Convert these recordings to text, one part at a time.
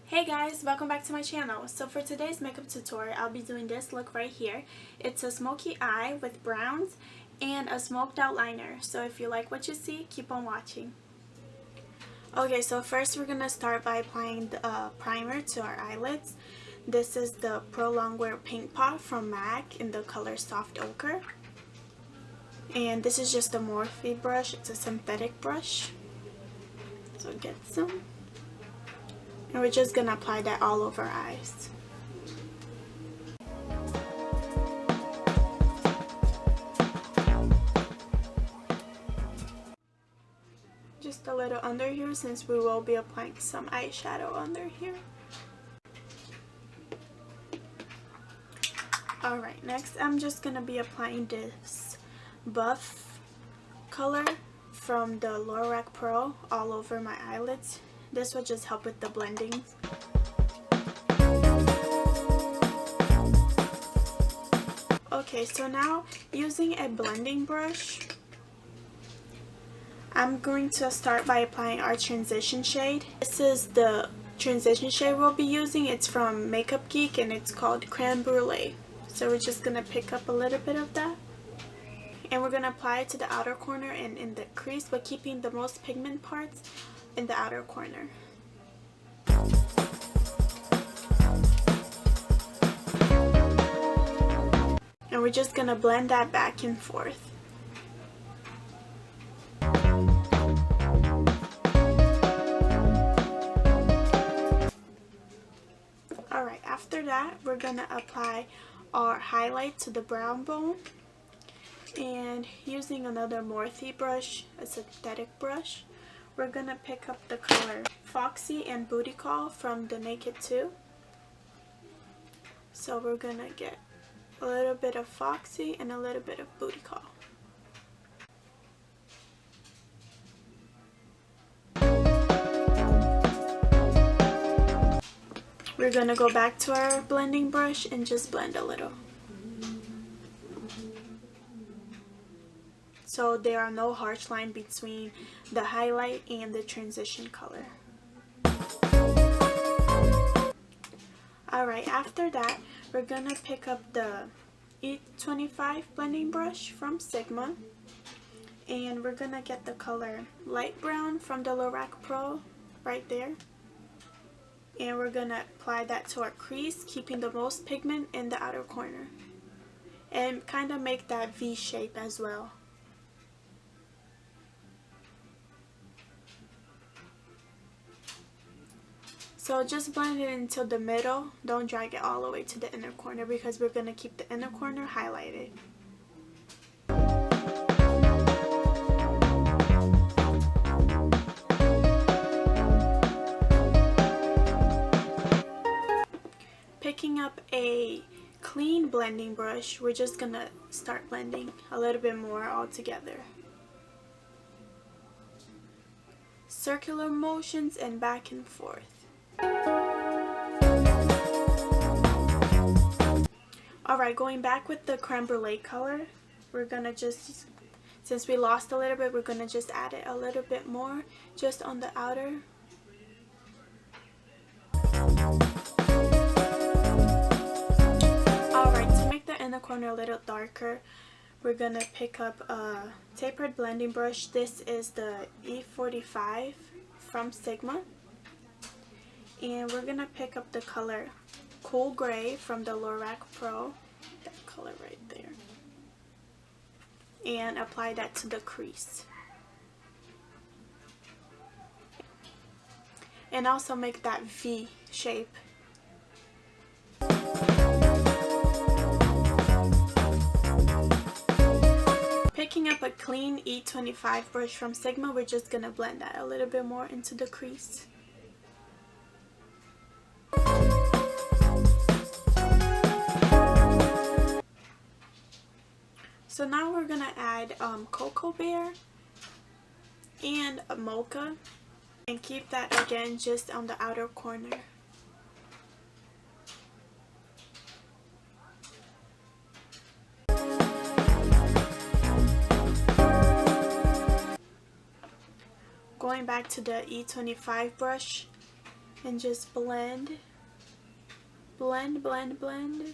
Hey guys, welcome back to my channel. So for today's makeup tutorial, I'll be doing this look right here. It's a smoky eye with browns and a smoked out liner. So if you like what you see, keep on watching. Okay, so first we're going to start by applying the primer to our eyelids. This is the Pro Longwear Paint Pot from MAC in the color Soft Ochre. And this is just a Morphe brush. It's a synthetic brush. So get some. And we're just going to apply that all over our eyes. Just a little under here since we will be applying some eyeshadow under here. Alright, next I'm just going to be applying this buff color from the Lorac Pro all over my eyelids. This will just help with the blending. Okay, so now using a blending brush, I'm going to start by applying our transition shade. This is the transition shade we'll be using. It's from Makeup Geek and it's called Creme Brulee. So we're just going to pick up a little bit of that. And we're going to apply it to the outer corner and in the crease, but keeping the most pigment parts in the outer corner. And we're just gonna blend that back and forth. Alright, after that we're gonna apply our highlight to the brown bone. And using another Morphe brush, a synthetic brush, we're gonna pick up the color Foxy and Booty Call from the Naked 2. So we're gonna get a little bit of Foxy and a little bit of Booty Call. We're gonna go back to our blending brush and just blend a little. So there are no harsh lines between the highlight and the transition color. Alright, after that, we're gonna pick up the E25 blending brush from Sigma. And we're gonna get the color light brown from the Lorac Pro right there. And we're gonna apply that to our crease, keeping the most pigment in the outer corner. And kind of make that V shape as well. So just blend it until the middle. Don't drag it all the way to the inner corner because we're going to keep the inner corner highlighted. Picking up a clean blending brush, we're just going to start blending a little bit more all together. Circular motions and back and forth. Alright, going back with the creme brulee color, we're gonna just, since we lost a little bit, we're gonna just add it a little bit more, just on the outer. Alright, to make the inner corner a little darker, we're gonna pick up a tapered blending brush. This is the E45 from Sigma. And we're gonna pick up the color Cool Gray from the Lorac Pro, that color right there, and apply that to the crease. And also make that V shape. Picking up a clean E25 brush from Sigma, we're just gonna blend that a little bit more into the crease. So now we're going to add Cocoa Bear and a Mocha and keep that again just on the outer corner. Going back to the E25 brush, and just blend, blend, blend, blend.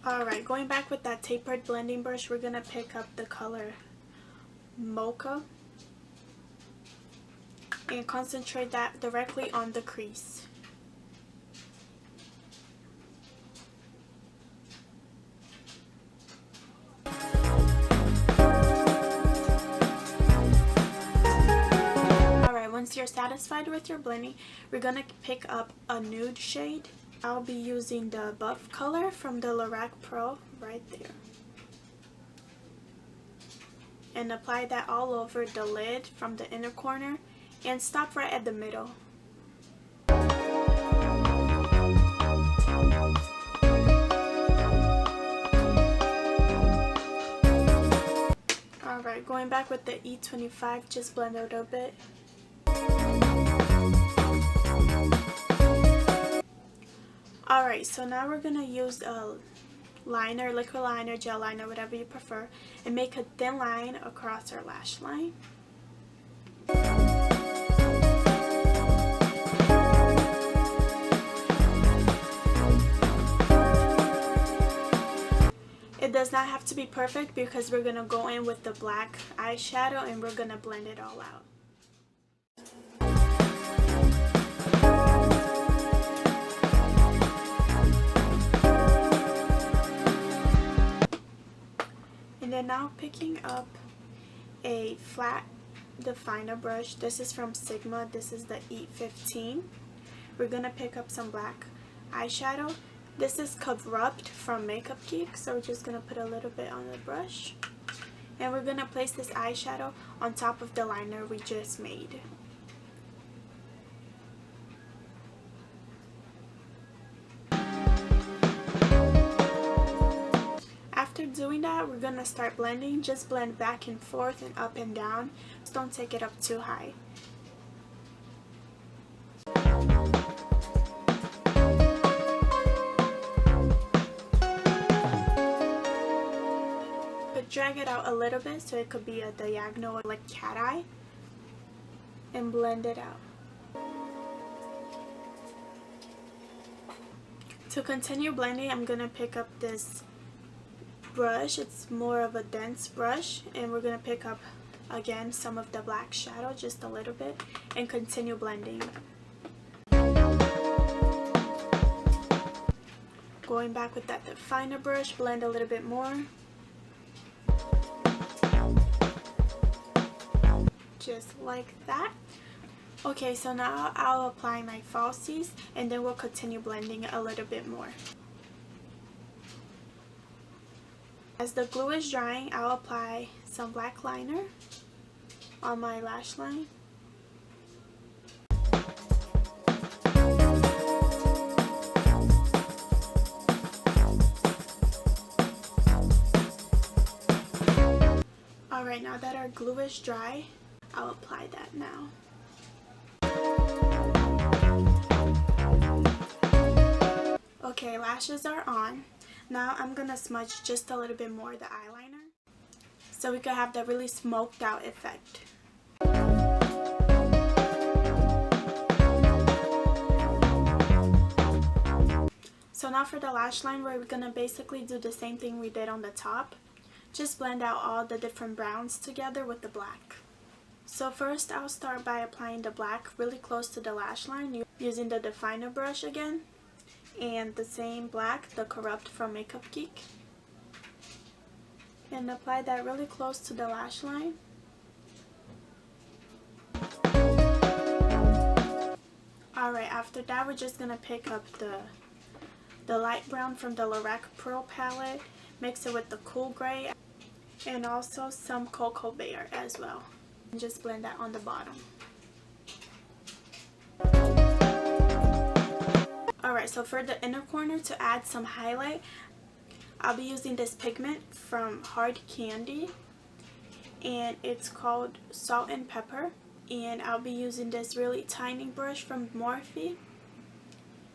Alright, going back with that tapered blending brush, we're going to pick up the color Mocha and concentrate that directly on the crease. Alright, once you're satisfied with your blending, we're going to pick up a nude shade. I'll be using the buff color from the Lorac Pro right there. And apply that all over the lid from the inner corner and stop right at the middle. Alright, going back with the E25, just blend a little bit. Alright, so now we're going to use a liner, liquid liner, gel liner, whatever you prefer, and make a thin line across our lash line. It does not have to be perfect because we're going to go in with the black eyeshadow and we're going to blend it all out. And then now picking up a flat definer brush. This is from Sigma. This is the E15. We're going to pick up some black eyeshadow. This is Corrupt from Makeup Geek. So we're just going to put a little bit on the brush. And we're going to place this eyeshadow on top of the liner we just made. After doing that, we're going to start blending. Just blend back and forth and up and down. Just don't take it up too high. But drag it out a little bit so it could be a diagonal like cat eye. And blend it out. To continue blending, I'm going to pick up this brush. It's more of a dense brush, and we're going to pick up again some of the black shadow, just a little bit, and continue blending. Going back with that definer brush, blend a little bit more. Just like that. Okay, so now I'll apply my falsies and then we'll continue blending a little bit more. As the glue is drying, I'll apply some black liner on my lash line. Alright, now that our glue is dry, I'll apply that now. Okay, lashes are on. Now I'm going to smudge just a little bit more the eyeliner so we can have that really smoked out effect. So now for the lash line, we're going to basically do the same thing we did on the top. Just blend out all the different browns together with the black. So first I'll start by applying the black really close to the lash line using the definer brush again. And the same black, the Corrupt from Makeup Geek. And apply that really close to the lash line. Alright, after that we're just going to pick up the light brown from the Lorac Pro Pallet, mix it with the cool gray, and also some Cocoa Bear as well. And just blend that on the bottom. Alright, so for the inner corner, to add some highlight, I'll be using this pigment from Hard Candy, and it's called Salt and Pepper. And I'll be using this really tiny brush from Morphe,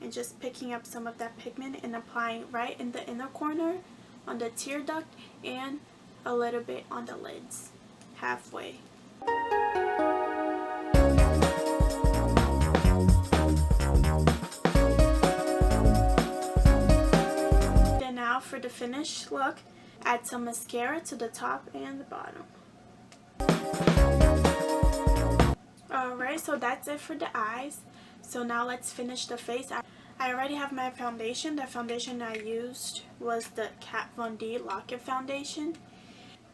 and just picking up some of that pigment and applying right in the inner corner on the tear duct and a little bit on the lids, halfway. Then now for the finished look, add some mascara to the top and the bottom. Alright, so that's it for the eyes. So now let's finish the face. I already have my foundation. The foundation I used was the Kat Von D Lock-It foundation.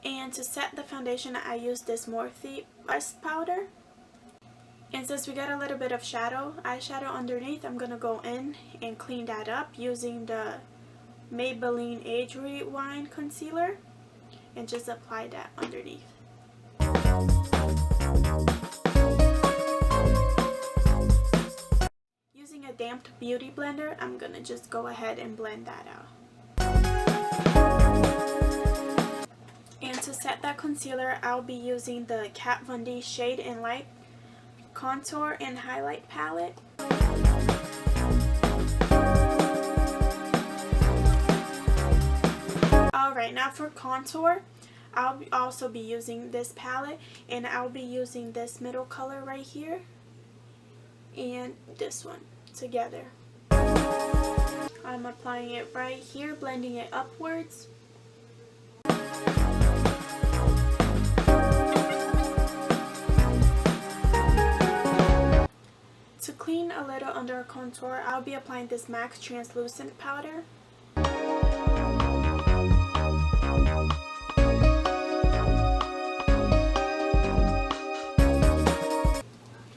And to set the foundation, I used this Morphe pressed powder. And since we got a little bit of eyeshadow underneath, I'm going to go in and clean that up using the Maybelline Age Rewind concealer. And just apply that underneath. Using a damp beauty blender, I'm going to just go ahead and blend that out. And to set that concealer, I'll be using the Kat Von D Shade and Light Contour and Highlight Palette. Alright, now for contour, I'll also be using this palette, and I'll be using this middle color right here and this one together. I'm applying it right here, blending it upwards. To clean a little under contour, I'll be applying this MAC translucent powder.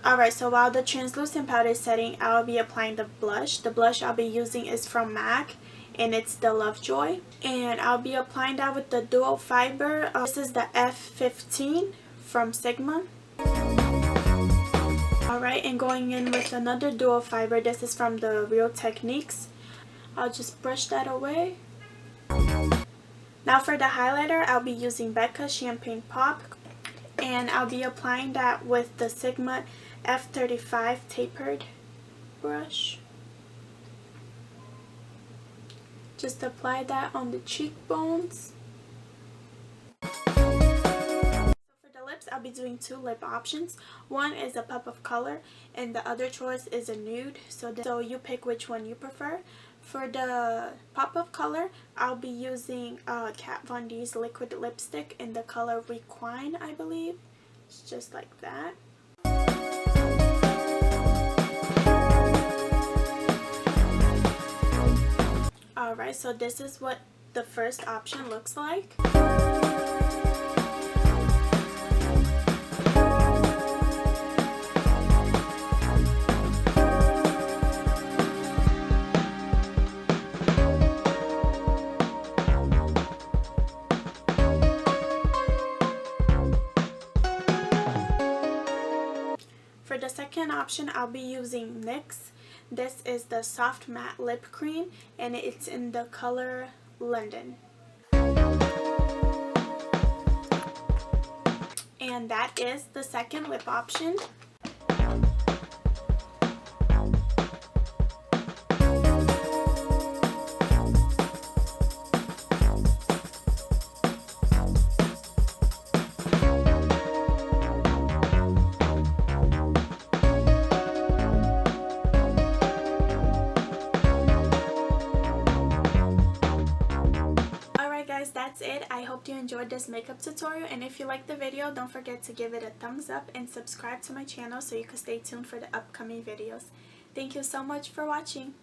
Alright, so while the translucent powder is setting, I'll be applying the blush. The blush I'll be using is from MAC, and it's the Lovejoy. And I'll be applying that with the dual fiber. This is the F15 from Sigma. Alright, and going in with another dual fiber. This is from the Real Techniques. I'll just brush that away. Now for the highlighter, I'll be using BECCA Champagne Pop. And I'll be applying that with the Sigma F35 tapered brush. Just apply that on the cheekbones. So for the lips, I'll be doing two lip options. One is a pop of color and the other choice is a nude. So you pick which one you prefer. For the pop of color, I'll be using Kat Von D's liquid lipstick in the color Requiem, I believe. It's just like that. Alright, so this is what the first option looks like. For the second option, I'll be using NYX. This is the Soft Matte Lip Cream, and it's in the color London. And that is the second lip option. That's it. I hope you enjoyed this makeup tutorial, and if you liked the video, don't forget to give it a thumbs up and subscribe to my channel so you can stay tuned for the upcoming videos. Thank you so much for watching.